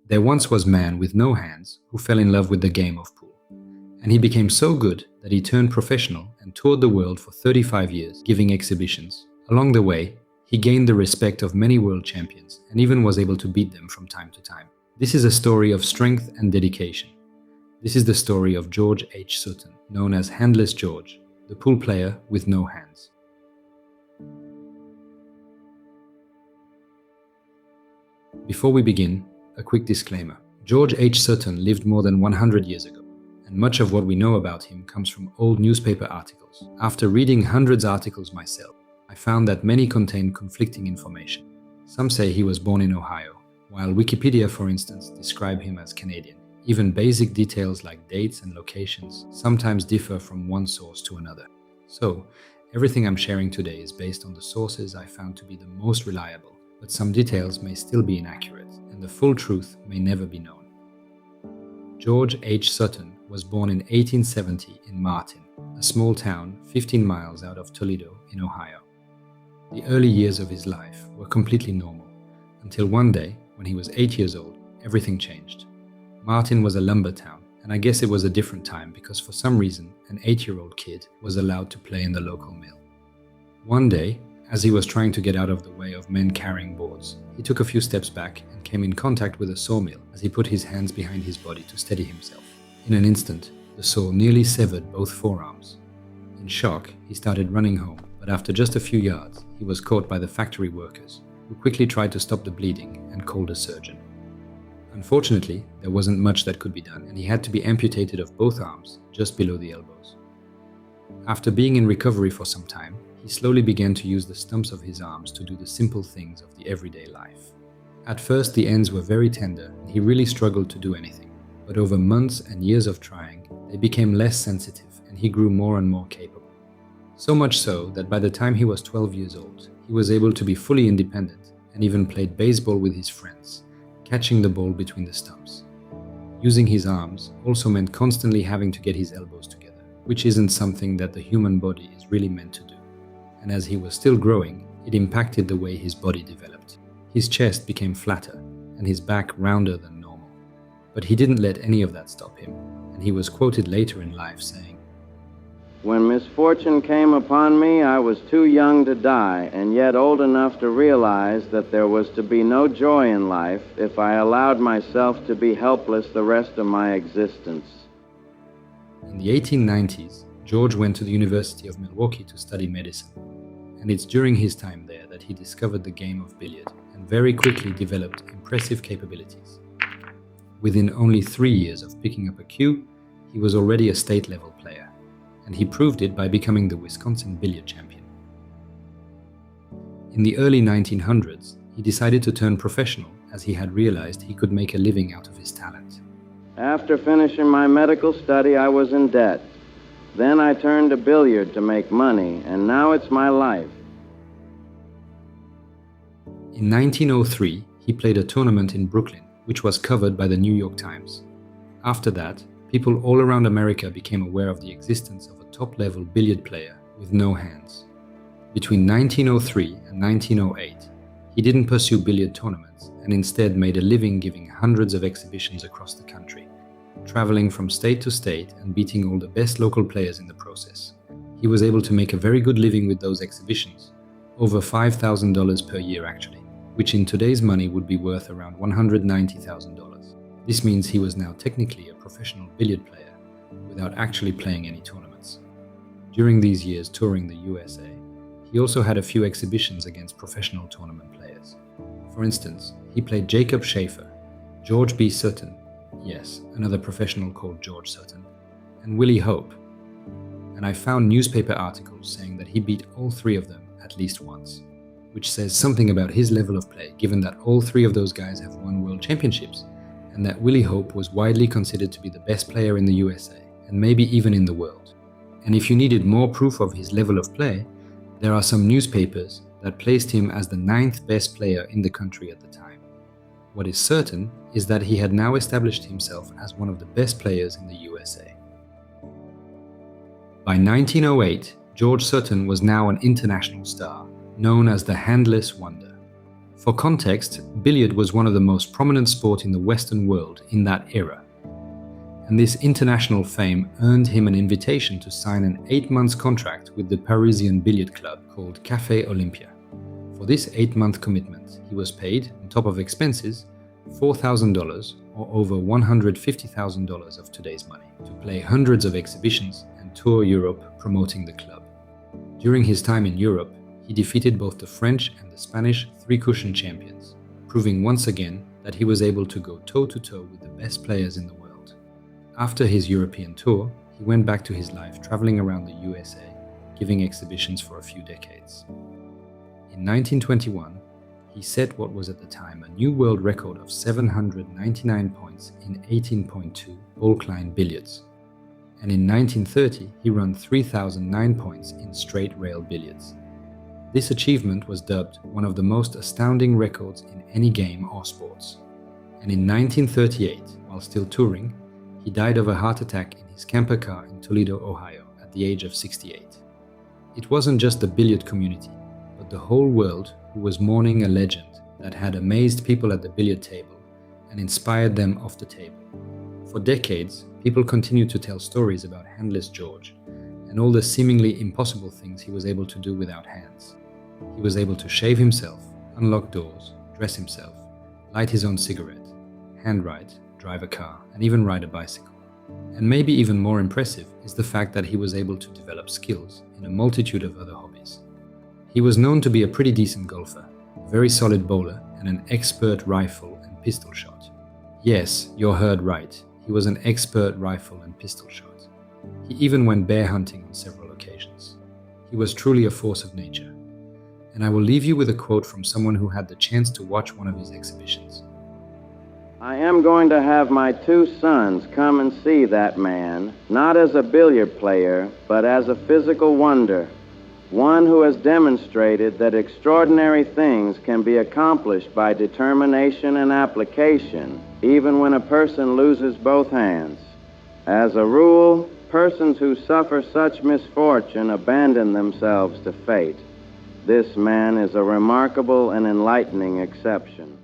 There once was a man with no hands who fell in love with the game of pool. And he became so good that he turned professional and toured the world for 35 years, giving exhibitions. Along the way, he gained the respect of many world champions and even was able to beat them from time to time. This is a story of strength and dedication. This is the story of George H. Sutton, known as Handless George, the pool player with no hands. Before we begin, a quick disclaimer. George H. Sutton lived more than 100 years ago, and much of what we know about him comes from old newspaper articles. After reading hundreds of articles myself, I found that many contain conflicting information. Some say he was born in Ohio, while Wikipedia, for instance, describe him as Canadian. Even basic details like dates and locations sometimes differ from one source to another. So, everything I'm sharing today is based on the sources I found to be the most reliable, but some details may still be inaccurate, and the full truth may never be known. George H. Sutton was born in 1870 in Martin, a small town 15 miles out of Toledo in Ohio. The early years of his life were completely normal, until one day, when he was 8 years old, everything changed. Martin was a lumber town, and I guess it was a different time because for some reason, an 8-year-old kid was allowed to play in the local mill. One day, as he was trying to get out of the way of men carrying boards, he took a few steps back and came in contact with a sawmill as he put his hands behind his body to steady himself. In an instant, the saw nearly severed both forearms. In shock, he started running home, but after just a few yards, he was caught by the factory workers, who quickly tried to stop the bleeding and called a surgeon. Unfortunately, there wasn't much that could be done, and he had to be amputated of both arms, just below the elbows. After being in recovery for some time, he slowly began to use the stumps of his arms to do the simple things of the everyday life. At first, the ends were very tender, and he really struggled to do anything. But over months and years of trying, they became less sensitive, and he grew more and more capable. So much so that by the time he was 12 years old, he was able to be fully independent and even played baseball with his friends, catching the ball between the stumps. Using his arms also meant constantly having to get his elbows together, which isn't something that the human body is really meant to do. And as he was still growing, it impacted the way his body developed. His chest became flatter and his back rounder than normal. But he didn't let any of that stop him, and he was quoted later in life saying, "When misfortune came upon me, I was too young to die, and yet old enough to realize that there was to be no joy in life if I allowed myself to be helpless the rest of my existence." In the 1890s, George went to the University of Milwaukee to study medicine, and it's during his time there that he discovered the game of billiard and very quickly developed impressive capabilities. Within only 3 years of picking up a cue, he was already a state-level player, and he proved it by becoming the Wisconsin billiard champion. In the early 1900s, he decided to turn professional as he had realized he could make a living out of his talent. After finishing my medical study, I was in debt. Then I turned to billiard to make money, and now it's my life. In 1903, he played a tournament in Brooklyn, which was covered by the New York Times. After that, people all around America became aware of the existence of a top-level billiard player with no hands. Between 1903 and 1908, he didn't pursue billiard tournaments and instead made a living giving hundreds of exhibitions across the country, traveling from state to state and beating all the best local players in the process. He was able to make a very good living with those exhibitions, over $5,000 per year actually, which in today's money would be worth around $190,000. This means he was now technically a professional billiard player without actually playing any tournaments. During these years touring the USA, he also had a few exhibitions against professional tournament players. For instance, he played Jacob Schaefer, George B. Sutton, yes, another professional called George Sutton, and Willie Hope. And I found newspaper articles saying that he beat all three of them at least once, which says something about his level of play given that all three of those guys have won world championships, and that Willie Hope was widely considered to be the best player in the USA, and maybe even in the world. And if you needed more proof of his level of play, there are some newspapers that placed him as the 9th best player in the country at the time. What is certain is that he had now established himself as one of the best players in the USA. By 1908, George Sutton was now an international star, known as the Handless Wonder. For context, billiard was one of the most prominent sports in the Western world in that era. And this international fame earned him an invitation to sign an 8-month contract with the Parisian billiard club called Café Olympia. For this 8-month commitment, he was paid, on top of expenses, $4,000 or over $150,000 of today's money to play hundreds of exhibitions and tour Europe promoting the club. During his time in Europe, he defeated both the French and the Spanish three-cushion champions, proving once again that he was able to go toe-to-toe with the best players in the world. After his European tour, he went back to his life traveling around the USA, giving exhibitions for a few decades. In 1921, he set what was at the time a new world record of 799 points in 18.2 ball-cline billiards. And in 1930, he ran 3,009 points in straight rail billiards. This achievement was dubbed one of the most astounding records in any game or sports. And in 1938, while still touring, he died of a heart attack in his camper car in Toledo, Ohio, at the age of 68. It wasn't just the billiard community, but the whole world who was mourning a legend that had amazed people at the billiard table and inspired them off the table. For decades, people continued to tell stories about handless George and all the seemingly impossible things he was able to do without hands. He was able to shave himself, unlock doors, dress himself, light his own cigarette, handwrite, drive a car, and even ride a bicycle. And maybe even more impressive is the fact that he was able to develop skills in a multitude of other hobbies. He was known to be a pretty decent golfer, a very solid bowler, and an expert rifle and pistol shot. Yes, you heard right, he was an expert rifle and pistol shot. He even went bear hunting on several occasions. He was truly a force of nature. And I will leave you with a quote from someone who had the chance to watch one of his exhibitions. I am going to have my 2 sons come and see that man, not as a billiard player, but as a physical wonder, one who has demonstrated that extraordinary things can be accomplished by determination and application, even when a person loses both hands. As a rule, persons who suffer such misfortune abandon themselves to fate. This man is a remarkable and enlightening exception.